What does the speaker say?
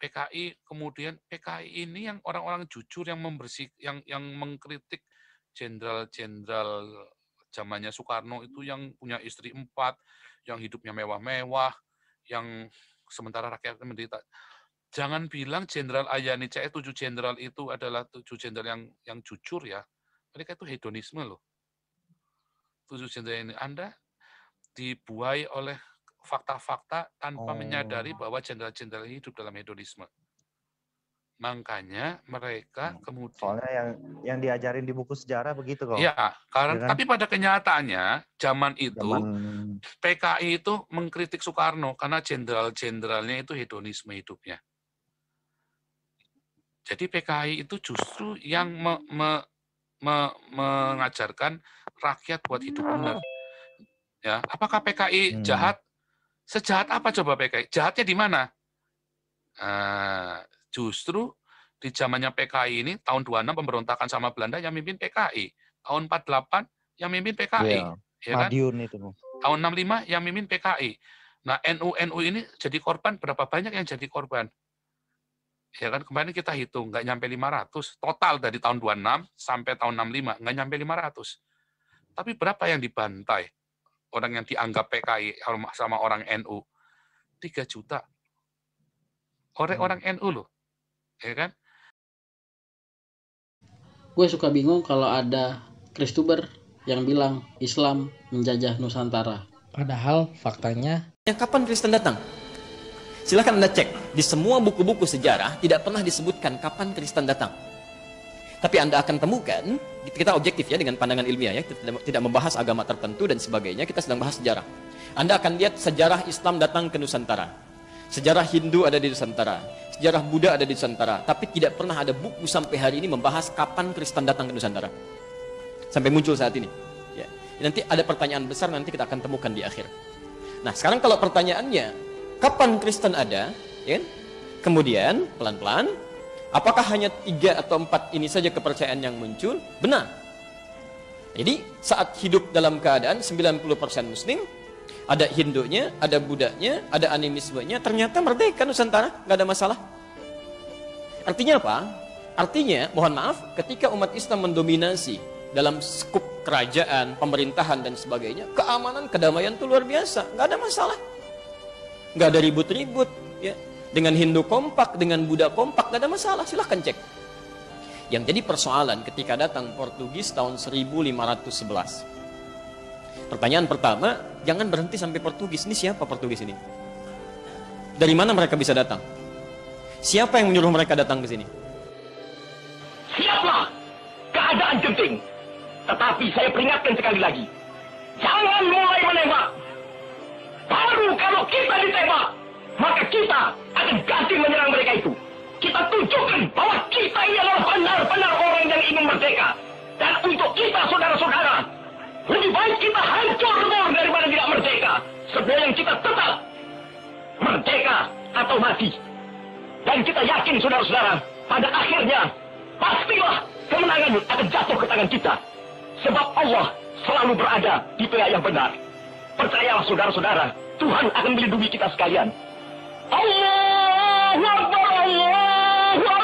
PKI, kemudian PKI ini yang orang-orang jujur yang yang mengkritik jenderal-jenderal zamannya Soekarno itu yang punya istri 4, yang hidupnya mewah-mewah, yang sementara rakyat menderita. Jangan bilang Jenderal Ayani CS 7 jenderal itu adalah 7 jenderal yang jujur ya. Mereka itu hedonisme loh. 7 jenderal ini Anda dibuai oleh fakta-fakta tanpa menyadari bahwa jenderal-jenderal ini hidup dalam hedonisme. Makanya mereka kemudian... Soalnya yang diajarin di buku sejarah begitu kok. Iya, karena ya kan? Tapi pada kenyataannya zaman itu PKI itu mengkritik Soekarno karena jenderal-jenderalnya itu hedonisme hidupnya. Jadi PKI itu justru yang mengajarkan rakyat buat hidup benar. Ya, apakah PKI jahat? Sejahat apa coba PKI? Jahatnya di mana? Justru di zamannya PKI ini, tahun 26 pemberontakan sama Belanda yang mimpin PKI. Tahun 48 yang mimpin PKI. Ya kan? Madiun itu. Tahun 65 yang mimpin PKI. Nah, NU ini jadi korban, berapa banyak yang jadi korban? Ya kan, kemarin kita hitung, nggak nyampe 500. Total dari tahun 26 sampai tahun 65, nggak nyampe 500. Tapi berapa yang dibantai? Orang yang dianggap PKI sama orang NU. 3 juta. Orang NU loh. Ya kan? Gue suka bingung kalau ada Kristuber yang bilang Islam menjajah Nusantara. Padahal faktanya... Kapan Kristen datang? Silahkan Anda cek. Di semua buku-buku sejarah tidak pernah disebutkan kapan Kristen datang. Tapi Anda akan temukan, kita objektif ya dengan pandangan ilmiah ya, kita tidak membahas agama tertentu dan sebagainya, kita sedang bahas sejarah. Anda akan lihat sejarah Islam datang ke Nusantara. Sejarah Hindu ada di Nusantara. Sejarah Buddha ada di Nusantara. Tapi tidak pernah ada buku sampai hari ini membahas kapan Kristen datang ke Nusantara. Sampai muncul saat ini. Ya. Nanti ada pertanyaan besar, nanti kita akan temukan di akhir. Nah, sekarang kalau pertanyaannya, kapan Kristen ada? Ya, kemudian, pelan-pelan, apakah hanya 3 atau 4 ini saja kepercayaan yang muncul? Benar. Jadi, saat hidup dalam keadaan 90% Muslim, ada Hindunya, ada Buddhanya, ada animismenya, ternyata merdeka Nusantara, nggak ada masalah. Artinya apa? Artinya, mohon maaf, ketika umat Islam mendominasi dalam skup kerajaan, pemerintahan, dan sebagainya, keamanan, kedamaian itu luar biasa, nggak ada masalah. Nggak ada ribut-ribut, ya. Dengan Hindu kompak, dengan Buddha kompak, nggak ada masalah, silahkan cek. Yang jadi persoalan ketika datang Portugis tahun 1511. Pertanyaan pertama, jangan berhenti sampai Portugis. Ini siapa Portugis ini? Dari mana mereka bisa datang? Siapa yang menyuruh mereka datang ke sini? Siaplah, keadaan genting. Tetapi saya peringatkan sekali lagi, jangan mulai menembak. Baru kalau kita ditembak, maka kita akan ganti menyerang mereka itu. Kita tunjukkan bahwa kita ini adalah benar-benar orang yang ingin merdeka. Dan untuk kita, saudara-saudara, lebih baik kita hancur daripada tidak merdeka. Sebelum kita tetap merdeka atau mati. Dan kita yakin, saudara-saudara, pada akhirnya pastilah kemenangan akan jatuh ke tangan kita. Sebab Allah selalu berada di pihak yang benar. Percayalah, saudara-saudara, Tuhan akan melindungi kita sekalian. Allahu Akbar, Allahu Akbar.